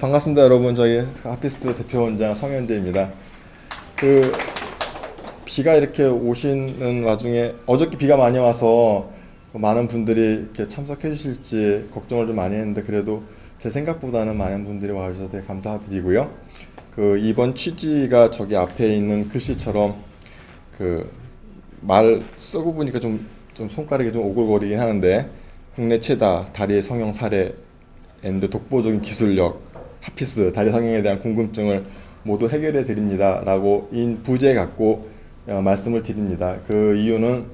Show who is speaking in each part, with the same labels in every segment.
Speaker 1: 반갑습니다, 여러분. 저희 하피스트 대표원장 성현재입니다. 그 비가 이렇게 오시는 와중에 어저께 비가 많이 와서 많은 분들이 이렇게 참석해 주실지 걱정을 좀 많이 했는데, 그래도 제 생각보다는 많은 분들이 와주셔서 되게 감사드리고요. 그 이번 취지가 저기 앞에 있는 글씨처럼 그 말 쓰고 보니까 좀 손가락이 좀 오글거리긴 하는데, 국내 최다 다리의 성형 사례 앤드 독보적인 기술력 하피스 다리 성형에 대한 궁금증을 모두 해결해 드립니다 라고 인 부제 갖고 말씀을 드립니다. 그 이유는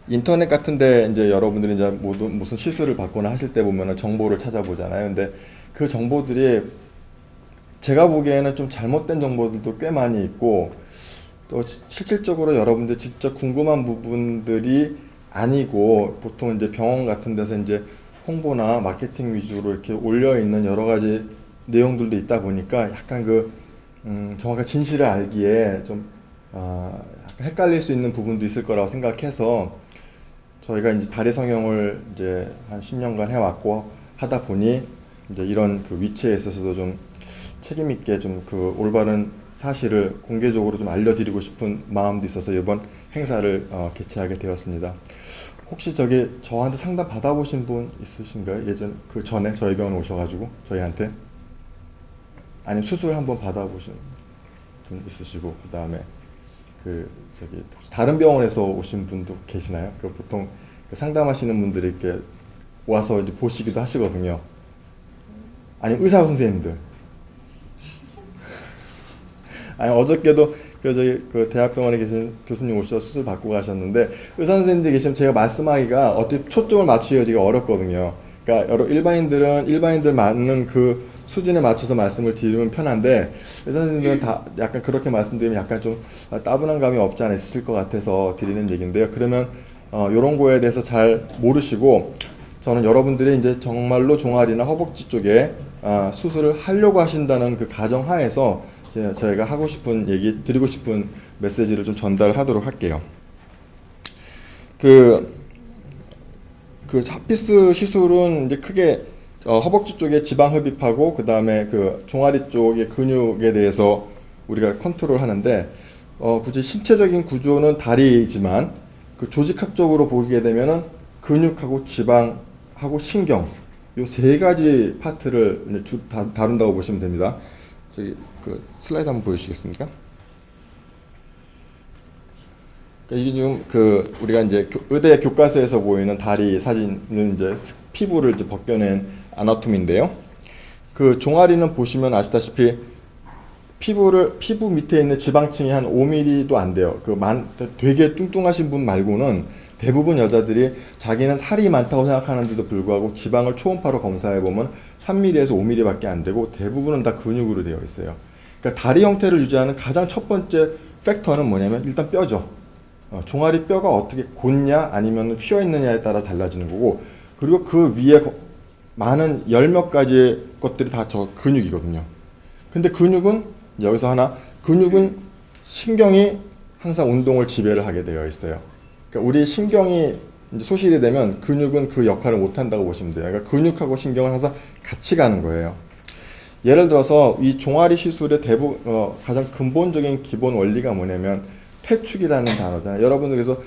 Speaker 1: 인터넷 같은데 이제 여러분들이 이제 모두 무슨 시술을 받거나 하실 때 보면은 정보를 찾아보잖아요. 근데 그 정보들이 제가 보기에는 좀 잘못된 정보들도 꽤 많이 있고, 또 실질적으로 여러분들 직접 궁금한 부분들이 아니고, 보통 이제 병원 같은 데서 이제 홍보나 마케팅 위주로 이렇게 올려 있는 여러 가지 내용들도 있다 보니까 약간 정확한 진실을 알기에 좀 약간 헷갈릴 수 있는 부분도 있을 거라고 생각해서, 저희가 이제 다리 성형을 이제 한 10년간 해왔고 하다 보니 이제 이런 그 위치에 있어서도 좀 책임 있게 좀 그 올바른 사실을 공개적으로 좀 알려드리고 싶은 마음도 있어서 이번 행사를 개최하게 되었습니다. 혹시 저한테 상담 받아보신 분 있으신가요? 예전 그 전에 저희 병원 오셔가지고 저희한테, 아니면 수술 한번 받아보신 분 있으시고, 그 다음에 다른 병원에서 오신 분도 계시나요? 그 보통 그 상담하시는 분들이 이렇게 와서 이제 보시기도 하시거든요. 아니면 의사 선생님들. 아니, 어저께도 그 대학병원에 계신 교수님 오셔서 수술 받고 가셨는데, 의사 선생님들 계시면 제가 말씀하기가 어떻게 초점을 맞추기가 되게 어렵거든요. 그러니까 여러 일반인들 맞는 그 수준에 맞춰서 말씀을 드리면 편한데, 의사 선생님들은 다 약간 그렇게 말씀드리면 약간 좀 따분한 감이 없지 않아 있으실 것 같아서 드리는 얘기인데요. 그러면 이런 거에 대해서 잘 모르시고, 저는 여러분들이 이제 정말로 종아리나 허벅지 쪽에 수술을 하려고 하신다는 그 가정하에서 저희가 하고 싶은 얘기, 드리고 싶은 메시지를 좀 전달하도록 할게요. 그 하피스 시술은 이제 크게 허벅지 쪽에 지방 흡입하고, 그 다음에 그 종아리 쪽의 근육에 대해서 우리가 컨트롤 하는데, 굳이 신체적인 구조는 다리이지만 그 조직학적으로 보게 되면은 근육하고 지방하고 신경, 요 세 가지 파트를 다룬다고 보시면 됩니다. 그 슬라이드 한번 보여주시겠습니까? 이게 지금 우리가 이제 의대 교과서에서 보이는 다리 사진은 이제 피부를 이제 벗겨낸 아나토미인데요. 그 종아리는 보시면 아시다시피 피부 밑에 있는 지방층이 한 5mm도 안 돼요. 되게 뚱뚱하신 분 말고는 대부분 여자들이 자기는 살이 많다고 생각하는데도 불구하고 지방을 초음파로 검사해 보면 3mm에서 5mm밖에 안 되고, 대부분은 다 근육으로 되어 있어요. 그러니까 다리 형태를 유지하는 가장 첫 번째 팩터는 뭐냐면 일단 뼈죠. 종아리 뼈가 어떻게 곧냐 아니면 휘어 있느냐에 따라 달라지는 거고, 그리고 그 위에 많은 열 몇 가지 것들이 다 저 근육이거든요. 근데 근육은 신경이 항상 운동을 지배를 하게 되어 있어요. 그러니까 우리 신경이 이제 소실이 되면 근육은 그 역할을 못 한다고 보시면 돼요. 그러니까 근육하고 신경은 항상 같이 가는 거예요. 예를 들어서 이 종아리 시술의 가장 근본적인 기본 원리가 뭐냐면 퇴축이라는 단어잖아요. 여러분들 그래서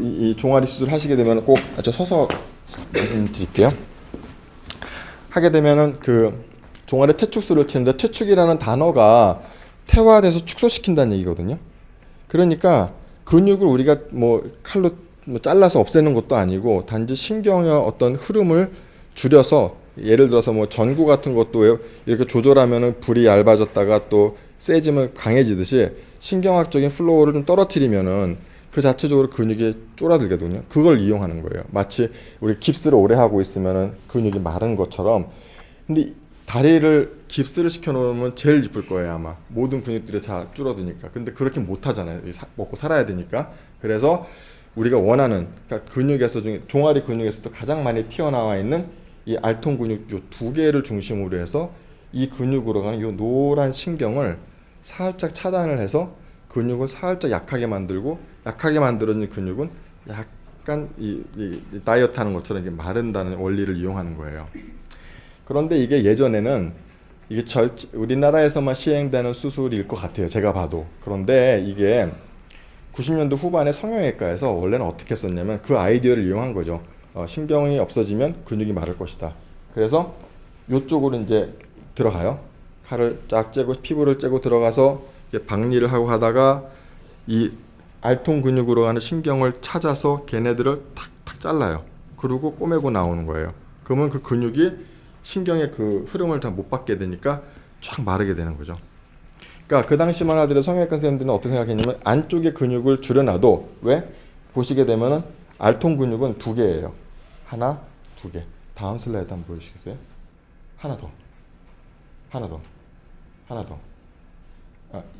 Speaker 1: 이 종아리 시술 하시게 되면 꼭 서서 말씀드릴게요. 하게 되면은 종아리 퇴축술을 치는데, 퇴축이라는 단어가 태화돼서 축소시킨다는 얘기거든요. 그러니까 근육을 우리가 칼로 잘라서 없애는 것도 아니고, 단지 신경의 어떤 흐름을 줄여서, 예를 들어서 전구 같은 것도 이렇게 조절하면은 불이 얇아졌다가 또 세지면 강해지듯이 신경학적인 플로우를 좀 떨어뜨리면은 그 자체적으로 근육이 쫄아들거든요. 그걸 이용하는 거예요. 마치 우리 깁스를 오래 하고 있으면은 근육이 마른 것처럼. 근데 다리를 깁스를 시켜놓으면 제일 이쁠 거예요, 아마. 모든 근육들이 다 줄어드니까. 근데 그렇게 못 하잖아요. 먹고 살아야 되니까. 그래서 우리가 원하는, 그러니까 종아리 근육에서도 가장 많이 튀어나와 있는 이 알통 근육 요 두 개를 중심으로 해서 이 근육으로 가는 요 노란 신경을 살짝 차단을 해서 근육을 살짝 약하게 만들고, 약하게 만들어진 근육은 약간 이 다이어트 하는 것처럼 이렇게 마른다는 원리를 이용하는 거예요. 그런데 이게 예전에는 이게 우리나라에서만 시행되는 수술일 것 같아요. 제가 봐도. 그런데 이게 90년도 후반에 성형외과에서 원래는 어떻게 했었냐면 그 아이디어를 이용한 거죠. 신경이 없어지면 근육이 마를 것이다. 그래서 이쪽으로 이제 들어가요. 칼을 쫙 째고 피부를 째고 들어가서 박리를 하고 하다가 이 알통 근육으로 가는 신경을 찾아서 걔네들을 탁탁 잘라요. 그리고 꼬매고 나오는 거예요. 그러면 그 근육이 신경의 그 흐름을 다 못 받게 되니까 쫙 마르게 되는 거죠. 그러니까 그 당시만 하더라도 성형외과 선생님들은 어떻게 생각했냐면 안쪽의 근육을 줄여놔도 왜? 보시게 되면은 알통 근육은 두 개예요. 하나, 두 개. 다음 슬라이드 한번 보여주시겠어요? 하나 더. 하나 더. 하나 더.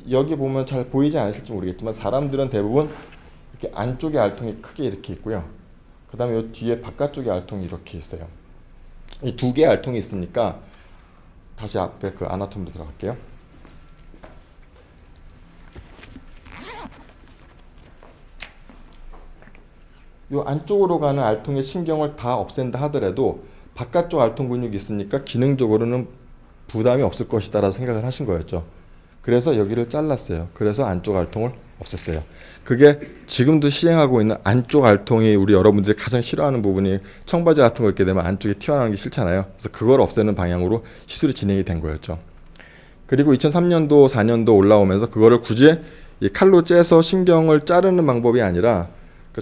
Speaker 1: 여기 보면 잘 보이지 않으실지 모르겠지만 사람들은 대부분 이렇게 안쪽에 알통이 크게 이렇게 있고요. 그 다음에 이 뒤에 바깥쪽에 알통이 이렇게 있어요. 이 두 개의 알통이 있으니까 다시 앞에 그 아나토미로 들어갈게요. 이 안쪽으로 가는 알통의 신경을 다 없앤다 하더라도 바깥쪽 알통 근육이 있으니까 기능적으로는 부담이 없을 것이다라고 생각을 하신 거였죠. 그래서 여기를 잘랐어요. 그래서 안쪽 알통을 없앴어요. 그게 지금도 시행하고 있는 안쪽 알통이 우리 여러분들이 가장 싫어하는 부분이 청바지 같은 거 입게 되면 안쪽에 튀어나오는 게 싫잖아요. 그래서 그걸 없애는 방향으로 시술이 진행이 된 거였죠. 그리고 2003년도, 4년도 올라오면서 그거를 굳이 이 칼로 째서 신경을 자르는 방법이 아니라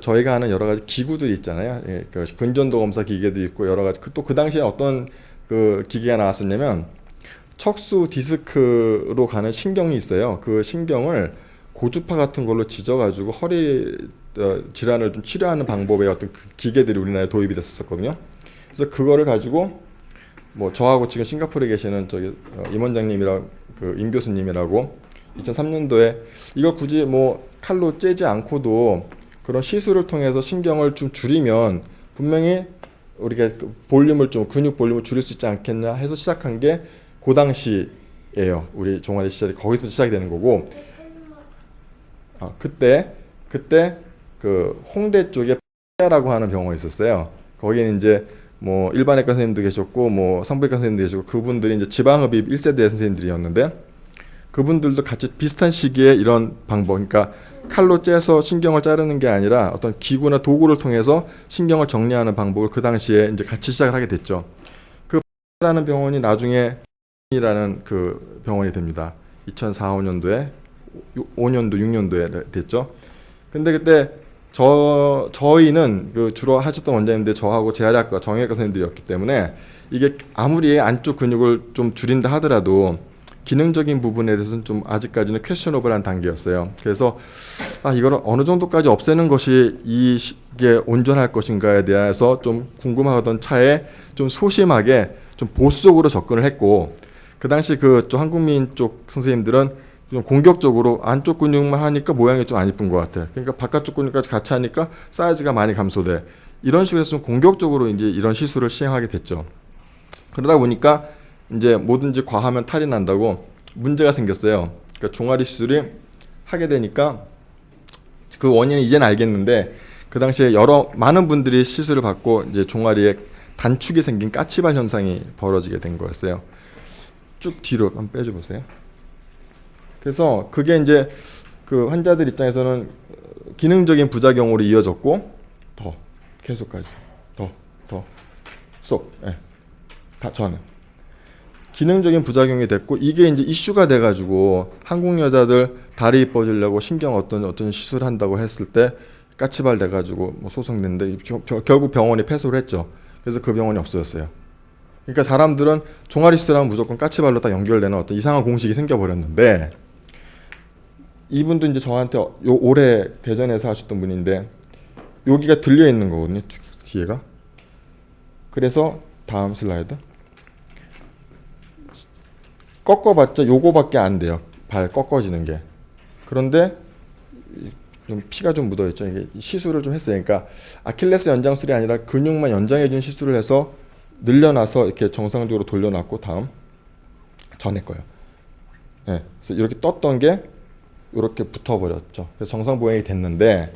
Speaker 1: 저희가 하는 여러 가지 기구들이 있잖아요. 그 근전도 검사 기계도 있고 여러 가지. 또 그 당시에 어떤 그 기계가 나왔었냐면 척수 디스크로 가는 신경이 있어요. 그 신경을 고주파 같은 걸로 지져가지고 허리 질환을 좀 치료하는 방법의 어떤 그 기계들이 우리나라에 도입이 됐었거든요. 그래서 그거를 가지고 뭐 저하고 지금 싱가포르에 계시는 저기 임 원장님이랑 그 임 교수님이라고 2003년도에 이거 굳이 뭐 칼로 째지 않고도 그런 시술을 통해서 신경을 좀 줄이면 분명히 우리가 그 볼륨을 좀 근육 볼륨을 줄일 수 있지 않겠냐 해서 시작한 게 그 당시예요. 우리 종아리 시절이 거기서 시작이 되는 거고. 그때 그 홍대 쪽에 라고 하는 병원이 있었어요. 거기는 이제 뭐 일반외과 선생님도 계셨고 뭐 산부인과 선생님도 계시고 그분들이 이제 지방흡입 1세대 선생님들이었는데 그분들도 같이 비슷한 시기에 이런 방법, 그러니까 칼로 째서 신경을 자르는 게 아니라 어떤 기구나 도구를 통해서 신경을 정리하는 방법을 그 당시에 이제 같이 시작을 하게 됐죠. 그 라는 병원이 나중에 이라는 그 병원이 됩니다. 2004, 5년도에 5년도, 6년도에 됐죠. 근데 그때 저희는 그 주로 하셨던 원장님들 저하고 재활의학과 정형외과 선생님들이었기 때문에 이게 아무리 안쪽 근육을 좀 줄인다 하더라도 기능적인 부분에 대해서는 좀 아직까지는 퀘셔너블한 단계였어요. 그래서 이걸 어느 정도까지 없애는 것이 이게 온전할 것인가에 대해서 좀 궁금하던 차에 좀 소심하게 좀 보수적으로 접근을 했고 그 당시 그 한국민 쪽 선생님들은 좀 공격적으로 안쪽 근육만 하니까 모양이 좀 안 이쁜 것 같아. 그러니까 바깥쪽 근육까지 같이 하니까 사이즈가 많이 감소돼. 이런 식으로 해서 좀 공격적으로 이제 이런 시술을 시행하게 됐죠. 그러다 보니까 이제 뭐든지 과하면 탈이 난다고 문제가 생겼어요. 그러니까 종아리 시술이 하게 되니까 그 원인은 이제는 알겠는데 그 당시에 많은 분들이 시술을 받고 이제 종아리에 단축이 생긴 까치발 현상이 벌어지게 된 거였어요. 쭉 뒤로 한번 빼줘 보세요. 그래서 그게 이제 그 환자들 입장에서는 기능적인 부작용으로 이어졌고 더 계속 가죠. 더 쏙. 예. 다 저는 기능적인 부작용이 됐고 이게 이제 이슈가 돼 가지고 한국 여자들 다리 이뻐지려고 신경 어떤 시술 한다고 했을 때 까치발 돼 가지고 뭐 소송냈는데 결국 병원이 패소를 했죠. 그래서 그 병원이 없어졌어요. 그러니까 사람들은 종아리 시술하면 무조건 까치발로 다 연결되는 어떤 이상한 공식이 생겨버렸는데 이분도 이제 저한테 올해 대전에서 하셨던 분인데 여기가 들려 있는 거거든요. 뒤에가. 그래서 다음 슬라이드. 꺾어봤자 요거밖에 안 돼요. 발 꺾어지는 게. 그런데 좀 피가 좀 묻어있죠. 이게 시술을 좀 했어요. 그러니까 아킬레스 연장술이 아니라 근육만 연장해준 시술을 해서 늘려놔서 이렇게 정상적으로 돌려놨고 다음 전에 거요. 네, 그래서 이렇게 떴던 게 이렇게 붙어버렸죠. 그래서 정상 보행이 됐는데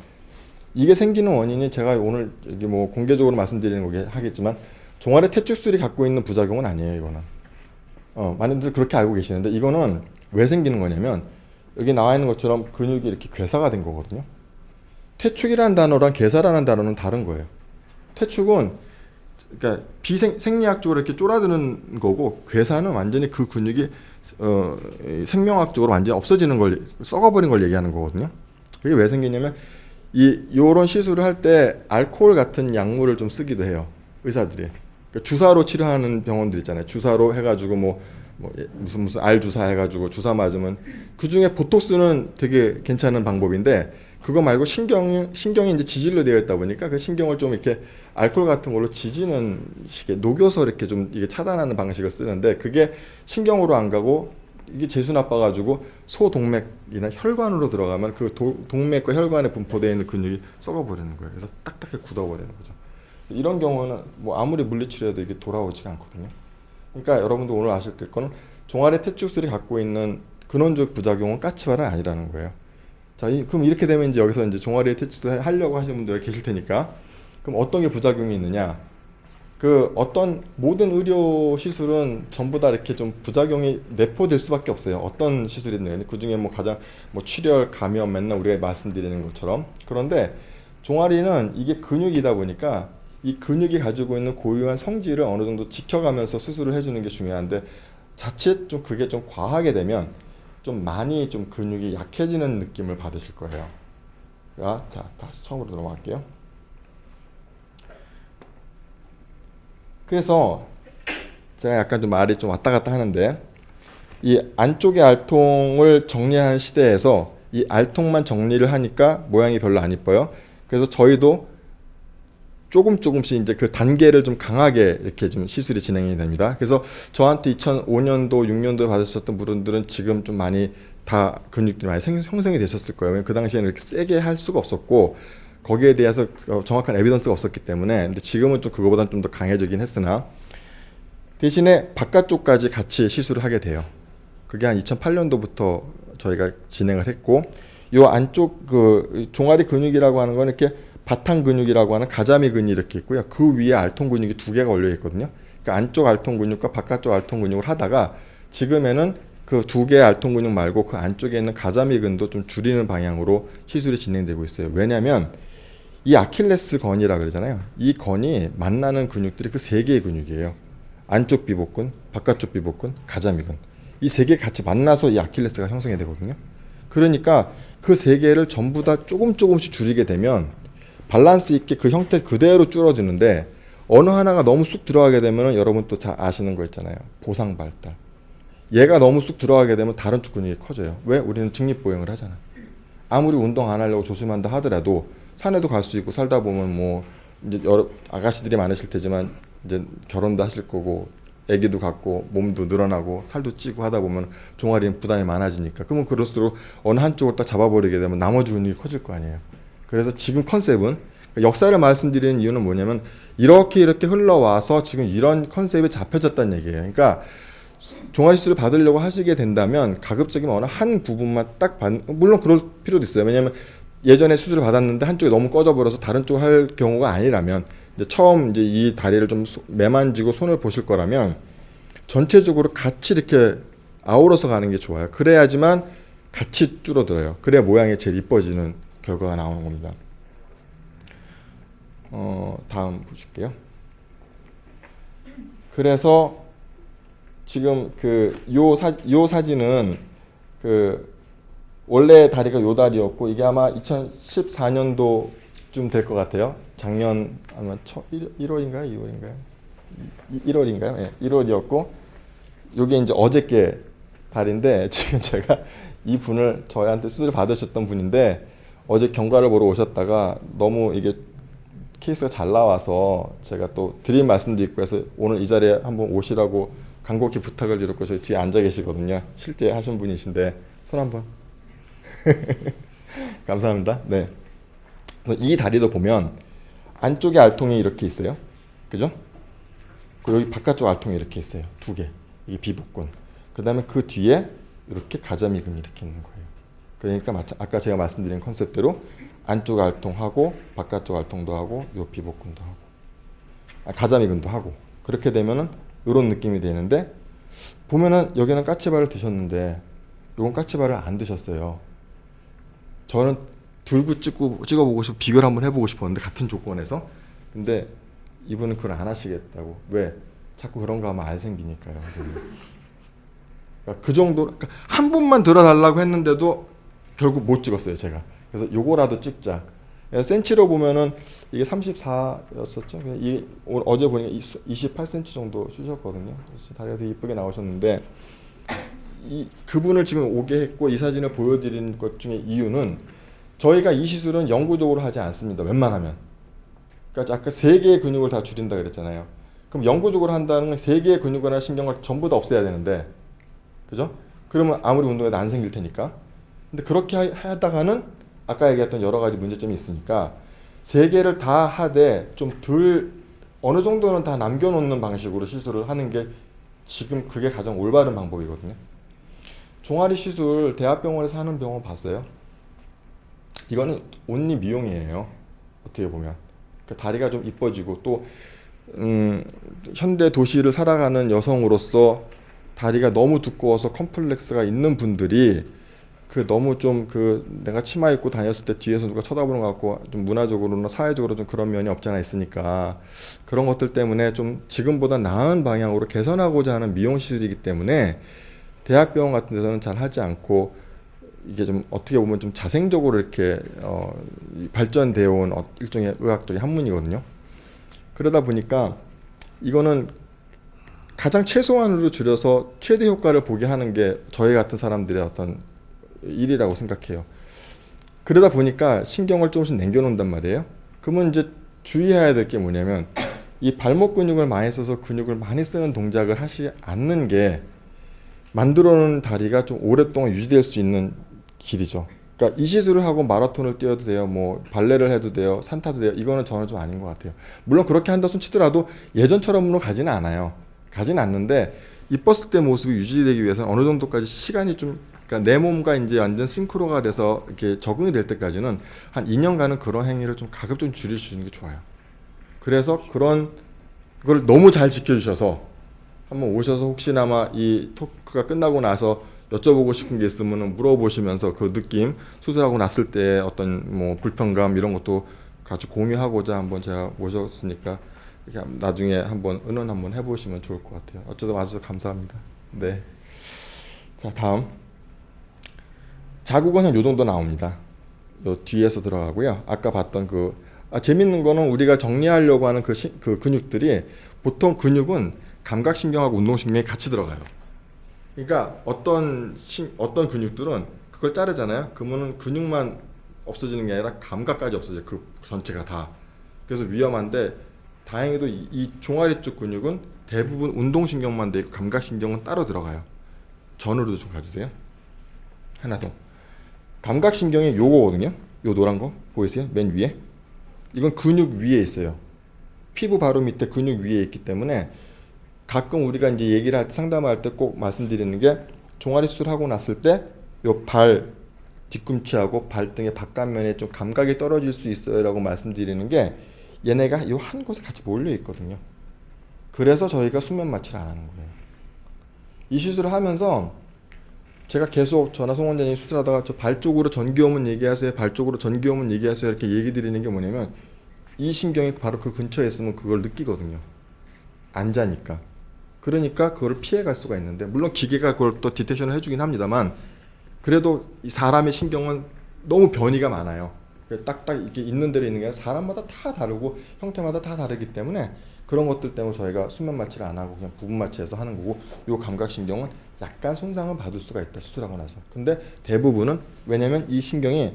Speaker 1: 이게 생기는 원인이 제가 오늘 여기 뭐 공개적으로 말씀드리는 거긴 하겠지만 종아리 퇴축술이 갖고 있는 부작용은 아니에요. 이거는 많이들 그렇게 알고 계시는데 이거는 왜 생기는 거냐면 여기 나와 있는 것처럼 근육이 이렇게 괴사가 된 거거든요. 퇴축이라는 단어랑 괴사라는 단어는 다른 거예요. 퇴축은 그러니까 생리학적으로 이렇게 쫄아드는 거고 괴사는 완전히 그 근육이 생명학적으로 완전히 없어지는 걸 썩어버린 걸 얘기하는 거거든요. 그게 왜 생기냐면 요런 시술을 할 때 알코올 같은 약물을 좀 쓰기도 해요. 의사들이. 그러니까 주사로 치료하는 병원들 있잖아요. 주사로 해가지고 무슨 알 주사 해가지고 주사 맞으면 그 중에 보톡스는 되게 괜찮은 방법인데 그거 말고 신경이 이제 지질로 되어 있다 보니까 그 신경을 좀 이렇게 알코올 같은 걸로 지지는 식의 녹여서 이렇게 좀 이게 차단하는 방식을 쓰는데 그게 신경으로 안 가고 이게 재수 나빠가지고 소동맥이나 혈관으로 들어가면 그 동맥과 혈관에 분포되어 있는 근육이 썩어버리는 거예요. 그래서 딱딱하게 굳어버리는 거죠. 이런 경우는 뭐 아무리 물리치료해도 이게 돌아오지가 않거든요. 그러니까 여러분도 오늘 아실 거는 종아리 퇴축술이 갖고 있는 근원적 부작용은 까치발은 아니라는 거예요. 자, 그럼 이렇게 되면 이제 여기서 이제 종아리 퇴축술 하려고 하시는 분들 계실 테니까 그럼 어떤 게 부작용이 있느냐? 그 어떤 모든 의료 시술은 전부 다 이렇게 좀 부작용이 내포될 수밖에 없어요. 어떤 시술이든 그 중에 뭐 가장 뭐 출혈, 감염 맨날 우리가 말씀드리는 것처럼 그런데 종아리는 이게 근육이다 보니까 이 근육이 가지고 있는 고유한 성질을 어느 정도 지켜가면서 수술을 해주는 게 중요한데 자칫 좀 그게 좀 과하게 되면 좀 많이 좀 근육이 약해지는 느낌을 받으실 거예요. 자, 다시 처음으로 넘어갈게요. 그래서 제가 약간 좀 말이 좀 왔다 갔다 하는데 이 안쪽의 알통을 정리하는 시대에서 이 알통만 정리를 하니까 모양이 별로 안 이뻐요. 그래서 저희도 조금씩 이제 그 단계를 좀 강하게 이렇게 좀 시술이 진행이 됩니다. 그래서 저한테 2005년도, 6년도에 받으셨던 분들은 지금 좀 많이 다 근육들이 많이 형성이 되셨을 거예요. 그 당시에는 이렇게 세게 할 수가 없었고 거기에 대해서 정확한 에비던스가 없었기 때문에 근데 지금은 좀 그거보다는 좀 더 강해지긴 했으나 대신에 바깥쪽까지 같이 시술을 하게 돼요. 그게 한 2008년도부터 저희가 진행을 했고 요 안쪽 그 종아리 근육이라고 하는 건 이렇게 바탕 근육이라고 하는 가자미 근이 이렇게 있고요. 그 위에 알통 근육이 두 개가 올려 있거든요. 그러니까 안쪽 알통 근육과 바깥쪽 알통 근육을 하다가 지금에는 그 두 개의 알통 근육 말고 그 안쪽에 있는 가자미 근도 좀 줄이는 방향으로 시술이 진행되고 있어요. 왜냐하면 이 아킬레스 건이라 그러잖아요. 이 건이 만나는 근육들이 그 세 개의 근육이에요. 안쪽 비복근, 바깥쪽 비복근, 가자미근. 이 세 개 같이 만나서 이 아킬레스가 형성이 되거든요. 그러니까 그 세 개를 전부 다 조금씩 줄이게 되면 밸런스 있게 그 형태 그대로 줄어지는데 어느 하나가 너무 쑥 들어가게 되면 여러분 또 잘 아시는 거 있잖아요. 보상 발달. 얘가 너무 쑥 들어가게 되면 다른 쪽 근육이 커져요. 왜? 우리는 직립보행을 하잖아. 아무리 운동 안 하려고 조심한다 하더라도 산에도 갈 수 있고 살다 보면 뭐 이제 여러 아가씨들이 많으실 테지만 이제 결혼도 하실 거고 아기도 갖고 몸도 늘어나고 살도 찌고 하다 보면 종아리는 부담이 많아지니까 그러면 그럴수록 어느 한쪽을 딱 잡아버리게 되면 나머지 근육이 커질 거 아니에요. 그래서 지금 컨셉은 역사를 말씀드리는 이유는 뭐냐면 이렇게 흘러와서 지금 이런 컨셉이 잡혀졌다는 얘기예요. 그러니까 종아리 수술을 받으려고 하시게 된다면 가급적이면 어느 한 부분만 물론 그럴 필요도 있어요. 왜냐하면 예전에 수술을 받았는데 한쪽이 너무 꺼져버려서 다른 쪽을 할 경우가 아니라면 이제 처음 이제 이 다리를 좀 매만지고 손을 보실 거라면 전체적으로 같이 이렇게 아우러서 가는 게 좋아요. 그래야지만 같이 줄어들어요. 그래야 모양이 제일 이뻐지는 결과가 나오는 겁니다. 다음 보실게요. 그래서 지금 요 사진은 원래 다리가 요 다리였고 이게 아마 2014년도쯤 될 것 같아요. 작년 아마 1월인가요? 2월인가요? 1월인가요? 네, 1월이었고 요게 이제 어저께 다리인데 지금 제가 이 분을 저희한테 수술 받으셨던 분인데 어제 경과를 보러 오셨다가 너무 이게 케이스가 잘 나와서 제가 또 드릴 말씀도 있고 해서 오늘 이 자리에 한번 오시라고 간곡히 부탁을 드렸고 저희 뒤에 앉아 계시거든요. 실제 하신 분이신데 손 한번 감사합니다. 네. 그래서 이 다리도 보면 안쪽에 알통이 이렇게 있어요. 그죠? 그리고 여기 바깥쪽 알통이 이렇게 있어요. 두 개. 이게 비복근. 그 다음에 그 뒤에 이렇게 가자미근이 이렇게 있는 거예요. 그러니까 아까 제가 말씀드린 컨셉대로 안쪽 알통하고 바깥쪽 알통도 하고 요 비복근도 하고 가자미근도 하고 그렇게 되면은 이런 느낌이 되는데 보면은 여기는 까치발을 드셨는데 이건 까치발을 안 드셨어요. 저는 들고 찍어보고 싶고 비교를 한번 해보고 싶었는데 같은 조건에서. 근데 이분은 그걸 안 하시겠다고. 왜? 자꾸 그런 거 하면 알 생기니까요, 선생님. 그러니까 그 정도, 그러니까 한 번만 들어달라고 했는데도 결국 못 찍었어요, 제가. 그래서 요거라도 찍자. 센치로 보면은 이게 34였었죠. 어제 보니까 28cm 정도 주셨거든요. 다리가 되게 이쁘게 나오셨는데, 그분을 지금 오게 했고 이 사진을 보여드리는 것 중에 이유는 저희가 이 시술은 영구적으로 하지 않습니다. 웬만하면. 그러니까 아까 3개의 근육을 다 줄인다 그랬잖아요. 그럼 영구적으로 한다는 건 3개의 근육이나 신경을 전부 다 없애야 되는데, 그죠? 그러면 아무리 운동해도 안 생길 테니까. 근데 그렇게 하다가는 아까 얘기했던 여러 가지 문제점이 있으니까 3개를 다 하되 좀 덜 어느 정도는 다 남겨놓는 방식으로 시술을 하는 게 지금 그게 가장 올바른 방법이거든요. 종아리 시술 대학병원에서 하는 병원 봤어요? 이거는 온리 미용이에요. 어떻게 보면. 그러니까 다리가 좀 이뻐지고 또 현대 도시를 살아가는 여성으로서 다리가 너무 두꺼워서 컴플렉스가 있는 분들이 너무 좀 내가 치마 입고 다녔을 때 뒤에서 누가 쳐다보는 것 같고 좀 문화적으로나 사회적으로 좀 그런 면이 없지 않아 있으니까 그런 것들 때문에 좀 지금보다 나은 방향으로 개선하고자 하는 미용 시술이기 때문에 대학병원 같은 데서는 잘 하지 않고 이게 좀 어떻게 보면 좀 자생적으로 이렇게 발전되어 온 일종의 의학적인 학문이거든요. 그러다 보니까 이거는 가장 최소한으로 줄여서 최대 효과를 보게 하는 게 저희 같은 사람들의 어떤 일이라고 생각해요. 그러다 보니까 신경을 조금씩 남겨놓는단 말이에요. 그러면 이제 주의해야 될 게 뭐냐면 이 발목 근육을 많이 써서 근육을 많이 쓰는 동작을 하지 않는 게 만들어 놓은 다리가 좀 오랫동안 유지될 수 있는 길이죠. 그러니까 이 시술을 하고 마라톤을 뛰어도 돼요. 뭐 발레를 해도 돼요. 산 타도 돼요. 이거는 저는 좀 아닌 것 같아요. 물론 그렇게 한다 손 치더라도 예전처럼으로 가지는 않아요. 가지는 않는데 이뻤을 때 모습이 유지되기 위해서는 어느 정도까지 시간이 좀 그러니까 내 몸과 이제 완전 싱크로가 돼서 이렇게 적응이 될 때까지는 한 2년간은 그런 행위를 좀 가급 좀 줄이시는 게 좋아요. 그래서 그런 걸 너무 잘 지켜주셔서 한번 오셔서 혹시나마 이 토크가 끝나고 나서 여쭤보고 싶은 게 있으면 물어보시면서 그 느낌 수술하고 났을 때 어떤 뭐 불편감 이런 것도 같이 공유하고자 한번 제가 모셨으니까 이렇게 나중에 한번 의논 한번 해보시면 좋을 것 같아요. 어쩌다 와주셔서 감사합니다. 네. 자 다음. 자국은 한 요 정도 나옵니다. 요 뒤에서 들어가고요. 아까 봤던 재밌는 거는 우리가 정리하려고 하는 그 근육들이 보통 근육은 감각신경하고 운동신경이 같이 들어가요. 그러니까 어떤 근육들은 그걸 자르잖아요. 그러면은 근육만 없어지는 게 아니라 감각까지 없어져요. 그 전체가 다. 그래서 위험한데 다행히도 이 종아리 쪽 근육은 대부분 운동신경만 돼 있고 감각신경은 따로 들어가요. 전으로도 좀 가주세요. 하나 더. 감각신경이 요거거든요. 요 노란 거 보이세요? 맨 위에. 이건 근육 위에 있어요. 피부 바로 밑에 근육 위에 있기 때문에 가끔 우리가 이제 얘기를 할 때 상담할 때 꼭 말씀드리는 게 종아리 수술하고 났을 때 요 발 뒤꿈치하고 발등의 바깥면에 좀 감각이 떨어질 수 있어요라고 말씀드리는 게 얘네가 요 한 곳에 같이 몰려 있거든요. 그래서 저희가 수면 마취를 안 하는 거예요. 이 시술을 하면서 제가 계속 저나 송 원장님 수술하다가 저 발 쪽으로 전기오면 얘기하세요. 발 쪽으로 전기오면 얘기하세요. 이렇게 얘기 드리는 게 뭐냐면 이 신경이 바로 그 근처에 있으면 그걸 느끼거든요. 앉아니까. 그러니까 그걸 피해갈 수가 있는데 물론 기계가 그걸 또 디텍션을 해주긴 합니다만 그래도 이 사람의 신경은 너무 변이가 많아요. 딱딱 이렇게 있는 대로 있는 게 아니라 사람마다 다 다르고 형태마다 다 다르기 때문에 그런 것들 때문에 저희가 수면 마취를 안 하고 그냥 부분 마취해서 하는 거고 요 감각신경은 약간 손상을 받을 수가 있다 수술하고 나서. 근데 대부분은 왜냐면 이 신경이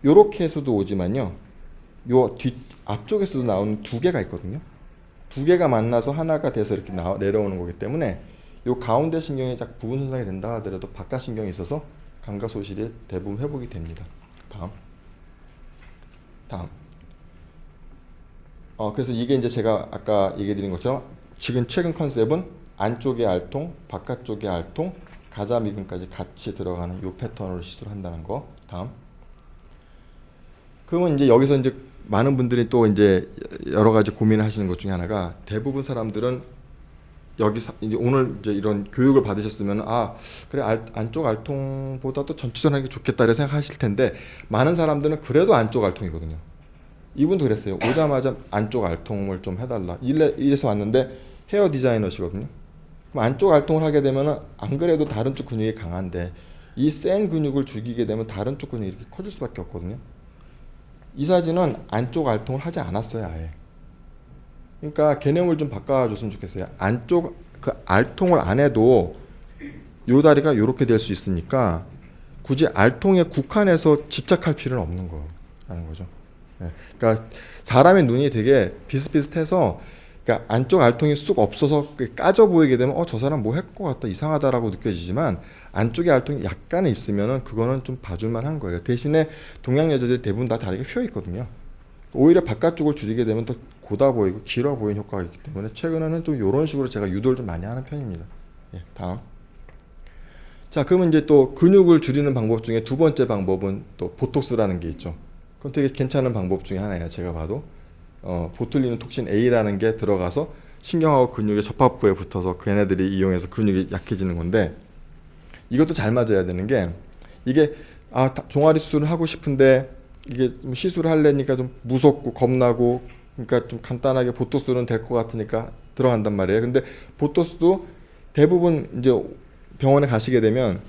Speaker 1: 요렇게 해서도 오지만요 요 뒤 앞쪽에서도 나오는 2개가 있거든요. 2개가 만나서 하나가 돼서 이렇게 내려오는 거기 때문에 요 가운데 신경이 딱 부분 손상이 된다 하더라도 바깥 신경이 있어서 감각 소실이 대부분 회복이 됩니다. 다음. 그래서 이게 이제 제가 아까 얘기 드린 것처럼 지금 최근 컨셉은 안쪽의 알통, 바깥쪽의 알통, 가자미근까지 같이 들어가는 요 패턴으로 시술한다는 거. 다음. 그러면 이제 여기서 이제 많은 분들이 또 이제 여러 가지 고민을 하시는 것 중에 하나가 대부분 사람들은 이제 오늘 이제 이런 교육을 받으셨으면 그래 안쪽 알통보다도 전체적으로 하는 게 좋겠다 이렇게 생각하실 텐데 많은 사람들은 그래도 안쪽 알통이거든요. 이분도 그랬어요. 오자마자 안쪽 알통을 좀 해달라. 이래서 왔는데 헤어 디자이너시거든요. 그럼 안쪽 알통을 하게 되면은 안 그래도 다른 쪽 근육이 강한데 이 센 근육을 죽이게 되면 다른 쪽 근육이 이렇게 커질 수밖에 없거든요. 이 사진은 안쪽 알통을 하지 않았어요, 아예. 그러니까 개념을 좀 바꿔줬으면 좋겠어요. 안쪽 그 알통을 안 해도 요 다리가 이렇게 될 수 있으니까 굳이 알통에 국한해서 집착할 필요는 없는 거라는 거죠. 네. 그러니까 사람의 눈이 되게 비슷비슷해서 그러니까 안쪽 알통이 쑥 없어서 까져 보이게 되면 저 사람 뭐 했을 것 같다 이상하다라고 느껴지지만 안쪽에 알통이 약간은 있으면은 그거는 좀 봐줄만 한 거예요. 대신에 동양 여자들이 대부분 다 다리가 휘어 있거든요. 오히려 바깥쪽을 줄이게 되면 더 고다 보이고 길어 보이는 효과가 있기 때문에 최근에는 좀 이런 식으로 제가 유도를 좀 많이 하는 편입니다. 예, 다음. 자, 그러면 이제 또 근육을 줄이는 방법 중에 두 번째 방법은 또 보톡스라는 게 있죠. 그건 되게 괜찮은 방법 중에 하나예요. 제가 봐도 보툴리는 톡신 A라는 게 들어가서 신경하고 근육의 접합부에 붙어서 걔네들이 이용해서 근육이 약해지는 건데 이것도 잘 맞아야 되는 게 이게 종아리 수술을 하고 싶은데 이게 좀 시술을 하려니까 좀 무섭고 겁나고 그러니까 좀 간단하게 보토스는 될 것 같으니까 들어간단 말이에요. 근데 보토스도 대부분 이제 병원에 가시게 되면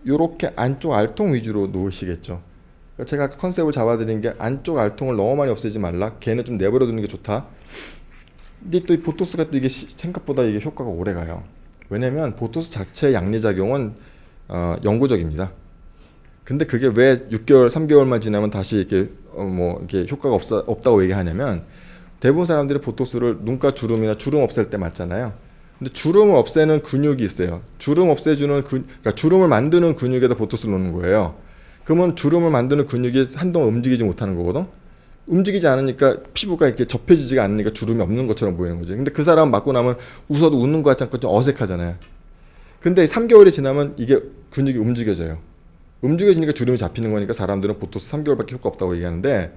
Speaker 1: 요렇게 안쪽 알통 위주로 놓으시겠죠. 그러니까 제가 아까 컨셉을 잡아드린 게 안쪽 알통을 너무 많이 없애지 말라. 걔는 좀 내버려 두는 게 좋다. 근데 또 이 보토스가 또 이게 생각보다 이게 효과가 오래 가요. 왜냐면 보토스 자체의 양리작용은 영구적입니다. 근데 그게 왜 6개월, 3개월만 지나면 다시 이렇게 이렇게 효과가 없다고 얘기하냐면 대부분 사람들이 보톡스를 눈가 주름이나 주름 없앨 때 맞잖아요. 근데 주름을 없애는 근육이 있어요. 주름 없애주는 그러니까 주름을 만드는 근육에다 보톡스를 놓는 거예요. 그러면 주름을 만드는 근육이 한동안 움직이지 못하는 거거든. 움직이지 않으니까 피부가 이렇게 접혀지지가 않으니까 주름이 없는 것처럼 보이는 거죠. 근데 그 사람 맞고 나면 웃어도 웃는 것 같지 않고 좀 어색하잖아요. 근데 3개월이 지나면 이게 근육이 움직여져요. 움직여지니까 주름이 잡히는 거니까 사람들은 보통 3개월밖에 효과 없다고 얘기하는데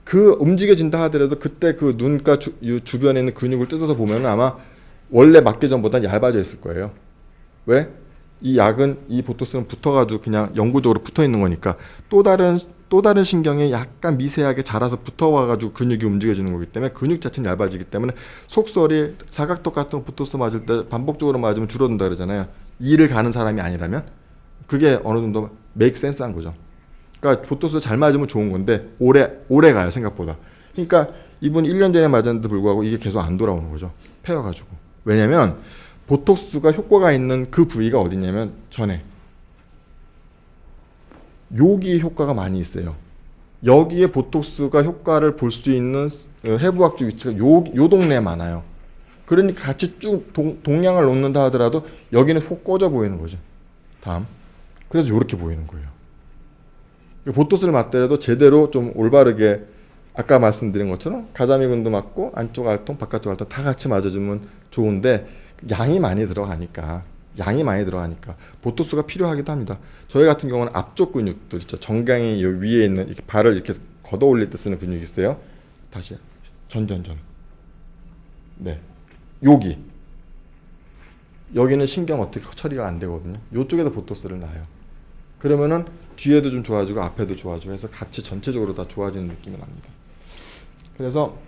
Speaker 1: 그 움직여진다 하더라도 그때 그 눈가 주변에 있는 근육을 뜯어서 보면 아마 원래 맞기 전보다 얇아져 있을 거예요. 왜? 이 약은 이 보토스는 붙어가지고 그냥 영구적으로 붙어 있는 거니까 또 다른 신경이 약간 미세하게 자라서 붙어와가지고 근육이 움직여지는 거기 때문에 근육 자체는 얇아지기 때문에 속설이 사각턱 같은 보토스 맞을 때 반복적으로 맞으면 줄어든다 그러잖아요. 이를 가는 사람이 아니라면 그게 어느 정도 make sense 한 거죠. 그러니까 보토스 잘 맞으면 좋은 건데 오래 가요 생각보다. 그러니까 이분 1년 전에 맞았는데도 불구하고 이게 계속 안 돌아오는 거죠. 패여가지고. 왜냐면 보톡스가 효과가 있는 그 부위가 어디냐면 전에 여기에 효과가 많이 있어요. 여기에 보톡스가 효과를 볼 수 있는 해부학적 위치가 요 동네에 많아요. 그러니까 같이 쭉 동량을 놓는다 하더라도 여기는 훅 꺼져 보이는 거죠. 다음. 그래서 이렇게 보이는 거예요. 보토스를 맞더라도 제대로 좀 올바르게 아까 말씀드린 것처럼 가자미근도 맞고 안쪽 알통, 바깥쪽 알통 다 같이 맞아주면 좋은데 양이 많이 들어가니까 보토스가 필요하기도 합니다. 저희 같은 경우는 앞쪽 근육들 있죠. 정강이 위에 있는 이렇게 발을 이렇게 걷어 올릴 때 쓰는 근육이 있어요. 다시 전. 네, 여기는 신경 어떻게 처리가 안 되거든요. 이쪽에다 보토스를 놔요. 그러면은 뒤에도 좀 좋아지고 앞에도 좋아지고 해서 같이 전체적으로 다 좋아지는 느낌이 납니다. 그래서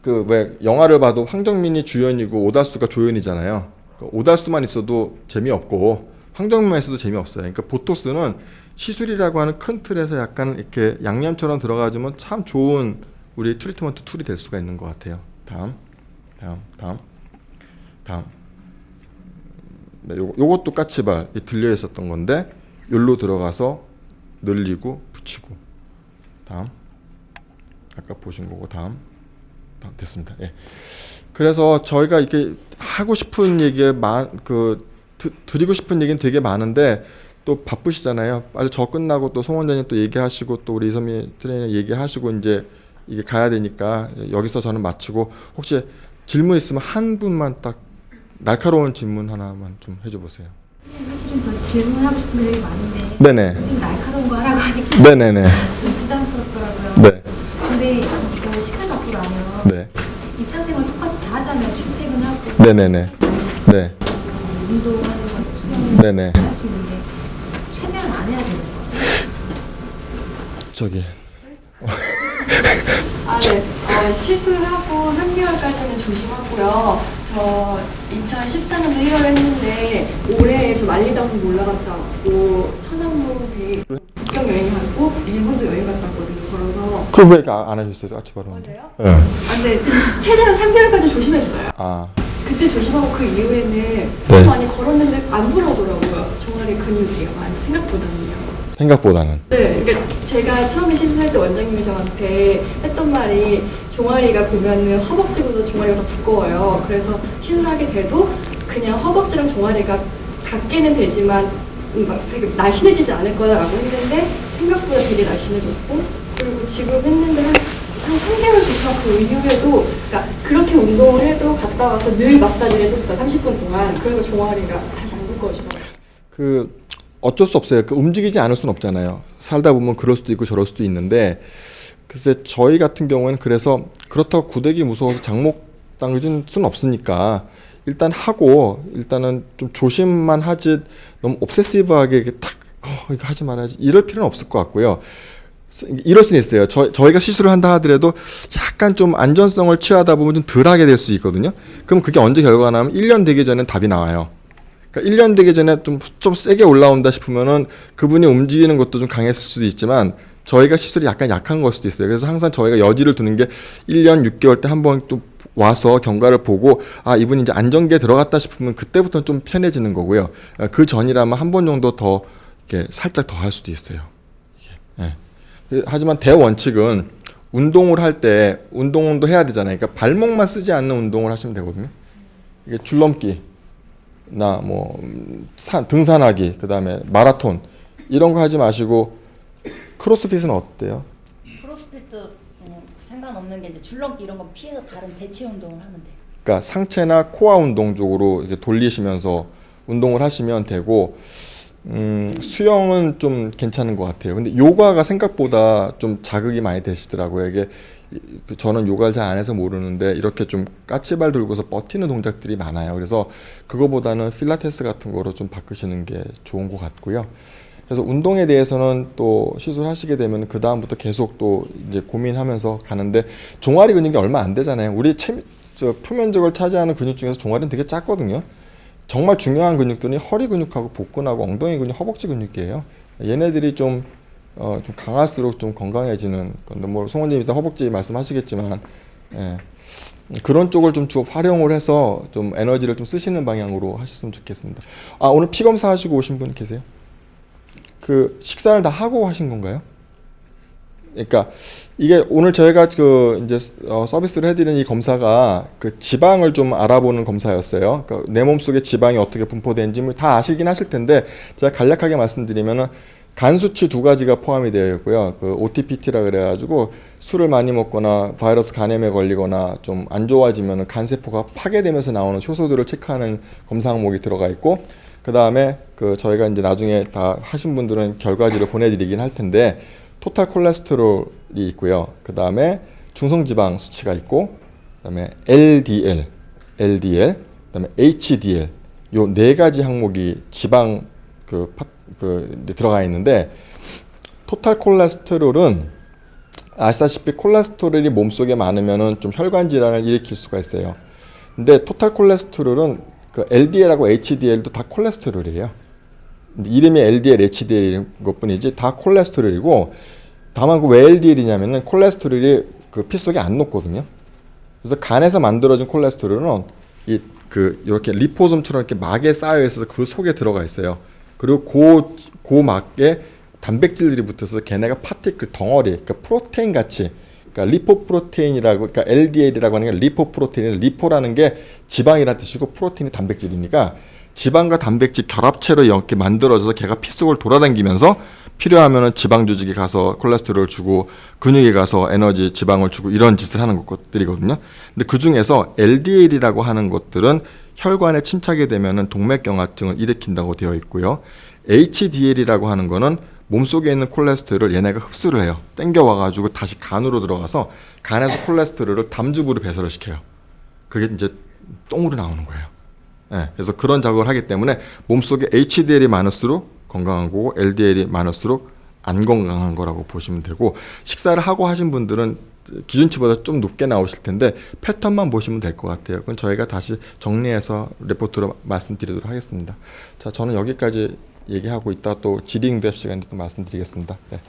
Speaker 1: 그 왜 영화를 봐도 황정민이 주연이고 오달수가 조연이잖아요. 오달수만 있어도 재미없고 황정민만 있어도 재미없어요. 그러니까 보토스는 시술이라고 하는 큰 틀에서 약간 이렇게 양념처럼 들어가주면 참 좋은 우리 트리트먼트 툴이 될 수가 있는 것 같아요. 다음. 네, 요것도 까치발 들려 있었던 건데 여기로 들어가서 늘리고 붙이고 다음. 아까 보신 거고 다음 됐습니다. 예. 그래서 저희가 이렇게 하고 싶은 얘기에 드리고 싶은 얘기는 되게 많은데 또 바쁘시잖아요. 빨리 저 끝나고 또 송 원장님 또 얘기하시고 또 우리 이선미 트레이너 얘기하시고 이제 이게 가야 되니까 여기서 저는 마치고 혹시 질문 있으면 한 분만 딱 날카로운 질문 하나만 좀 해줘 보세요.
Speaker 2: 사실은 저 질문하고 싶은 게 되게 많은데
Speaker 1: 네네.
Speaker 2: 선생님 날카로운 거 하라고 하니까
Speaker 1: 네네네.
Speaker 2: 좀 부담스럽더라고요.
Speaker 1: 네.
Speaker 2: 근데 이거 시술 받고 나면
Speaker 1: 네.
Speaker 2: 일상생활 똑같이 다 하잖아요. 출퇴근하고
Speaker 1: 네네네. 네.
Speaker 2: 운동하는 거, 수영
Speaker 1: 네네.
Speaker 2: 할 수 있는데 최대한 안 해야 되는 거예요.
Speaker 1: 저기
Speaker 3: 네. 시술하고 3개월까지는 조심하고요. 저 2014년도 1월에 했는데 올해 저 만리장성 올라갔다 왔고 천안문에 국경 여행하고 일본도 여행 갔다 왔거든요. 걸어서.
Speaker 1: 그 왜 안 하셨어요? 까치 바르는데.
Speaker 3: 맞아요?
Speaker 1: 네.
Speaker 3: 근데 최대한 3개월까지 조심했어요.
Speaker 1: 아.
Speaker 3: 그때 조심하고 그 이후에는
Speaker 1: 네.
Speaker 3: 많이 걸었는데 안 돌아오더라고요. 종아리 근육이요. 많이 생각보다는요.
Speaker 1: 생각보다는.
Speaker 3: 네, 그러니까 제가 처음에 시술할 때 원장님이 저한테 했던 말이 종아리가 보면은 허벅지보다 종아리가 더 두꺼워요. 그래서 시술하게 돼도 그냥 허벅지랑 종아리가 닿게는 되지만 막 되게 날씬해지지 않을 거다라고 했는데 생각보다 되게 날씬해졌고 그리고 지금 했는데 한 3개월 조심하고 그 이후에도 그러니까 그렇게 운동을 해도 갔다 와서 늘 마사지를 해줬어요. 30분 동안. 그래서 종아리가 다시 안 두꺼워지더라고요.
Speaker 1: 그 어쩔 수 없어요. 그 움직이지 않을 수는 없잖아요. 살다 보면 그럴 수도 있고 저럴 수도 있는데 글쎄 저희 같은 경우에는 그래서 그렇다고 구데기 무서워서 장목 당겨진 수는 없으니까 일단 하고 일단은 좀 조심만 하지 너무 옵세시브하게 이렇게 탁 이거 하지 말아야지 이럴 필요는 없을 것 같고요. 이럴 수는 있어요. 저희가 시술을 한다 하더라도 약간 좀 안전성을 취하다 보면 좀 덜하게 될 수 있거든요. 그럼 그게 언제 결과가 나면 1년 되기 전엔 답이 나와요. 그러니까 1년 되기 전에 좀 세게 올라온다 싶으면은 그분이 움직이는 것도 좀 강했을 수도 있지만 저희가 시술이 약간 약한 걸 수도 있어요. 그래서 항상 저희가 여지를 두는 게 1년 6개월 때 한 번 또 와서 경과를 보고 아 이분이 이제 안정기에 들어갔다 싶으면 그때부터는 좀 편해지는 거고요. 그 전이라면 한 번 정도 더 이렇게 살짝 더 할 수도 있어요. 이게. 예. 하지만 대원칙은 운동을 할 때 운동도 해야 되잖아요. 그러니까 발목만 쓰지 않는 운동을 하시면 되거든요. 이게 줄넘기 나 뭐 등산하기 그다음에 마라톤 이런 거 하지 마시고 크로스핏은 어때요?
Speaker 4: 크로스핏도 상관없는 게 이제 줄넘기 이런 건 피해서 다른 대체 운동을 하면 돼요.
Speaker 1: 그러니까 상체나 코어 운동 쪽으로 이렇게 돌리시면서 운동을 하시면 되고 수영은 좀 괜찮은 것 같아요. 근데 요가가 생각보다 좀 자극이 많이 되시더라고요. 이게 저는 요가를 잘 안 해서 모르는데 이렇게 좀 까치발 들고서 버티는 동작들이 많아요. 그래서 그거보다는 필라테스 같은 거로 좀 바꾸시는 게 좋은 것 같고요. 그래서 운동에 대해서는 또 시술하시게 되면 그 다음부터 계속 또 이제 고민하면서 가는데 종아리 근육이 얼마 안 되잖아요. 우리 표면적을 차지하는 근육 중에서 종아리는 되게 작거든요. 정말 중요한 근육들은 허리 근육하고 복근하고 엉덩이 근육, 허벅지 근육이에요. 얘네들이 좀 강할수록 좀 건강해지는 건데 뭐 송 원장님 이따 허벅지 말씀하시겠지만 예. 그런 쪽을 좀 활용을 해서 좀 에너지를 좀 쓰시는 방향으로 하셨으면 좋겠습니다. 아 오늘 피 검사 하시고 오신 분 계세요? 그 식사를 다 하고 하신 건가요? 그러니까 이게 오늘 저희가 그 이제 서비스를 해드리는 이 검사가 그 지방을 좀 알아보는 검사였어요. 그러니까 내 몸속에 지방이 어떻게 분포되는지 다 아시긴 하실 텐데 제가 간략하게 말씀드리면은 간 수치 2가지가 포함이 되어 있고요. 그 OTPT라 그래가지고 술을 많이 먹거나 바이러스 간염에 걸리거나 좀 안 좋아지면 간 세포가 파괴되면서 나오는 효소들을 체크하는 검사 항목이 들어가 있고 그 다음에 그 저희가 이제 나중에 다 하신 분들은 결과지를 보내드리긴 할 텐데 토탈 콜레스테롤이 있고요. 그 다음에 중성지방 수치가 있고 그 다음에 LDL, 그 다음에 HDL 요 4가지 항목이 지방 들어가 있는데 토탈 콜레스테롤은 아시다시피 콜레스테롤이 몸속에 많으면은 좀 혈관 질환을 일으킬 수가 있어요. 근데 토탈 콜레스테롤은 그 LDL하고 HDL도 다 콜레스테롤이에요. 이름이 LDL, HDL인 것뿐이지 다 콜레스테롤이고 다만 그 왜 LDL이냐면은 콜레스테롤이 그 피 속에 안 녹거든요. 그래서 간에서 만들어진 콜레스테롤은 이렇게 리포솜처럼 이렇게 막에 쌓여 있어서 그 속에 들어가 있어요. 그리고 그 막에 단백질들이 붙어서 걔네가 파티클 덩어리, 그러니까 프로테인 같이, 그러니까 리포프로테인이라고, 그러니까 LDL이라고 하는 게 리포프로테인, 리포라는 게 지방이라는 뜻이고 프로테인이 단백질이니까 지방과 단백질 결합체로 이렇게 만들어져서 걔가 피 속을 돌아다니면서 필요하면은 지방 조직에 가서 콜레스테롤을 주고 근육에 가서 에너지 지방을 주고 이런 짓을 하는 것들이거든요. 근데 그 중에서 LDL이라고 하는 것들은 혈관에 침착이 되면은 동맥경화증을 일으킨다고 되어 있고요. HDL이라고 하는 거는 몸속에 있는 콜레스테롤을 얘네가 흡수를 해요. 땡겨와가지고 다시 간으로 들어가서 간에서 콜레스테롤을 담즙으로 배설을 시켜요. 그게 이제 똥으로 나오는 거예요. 네, 그래서 그런 작업을 하기 때문에 몸속에 HDL이 많을수록 건강한 거고 LDL이 많을수록 안 건강한 거라고 보시면 되고, 식사를 하고 하신 분들은 기준치보다 좀 높게 나오실 텐데 패턴만 보시면 될 것 같아요. 그건 저희가 다시 정리해서 레포트로 말씀드리도록 하겠습니다. 자, 저는 여기까지 얘기하고 있다 또 질의응답 시간에 또 말씀드리겠습니다. 네.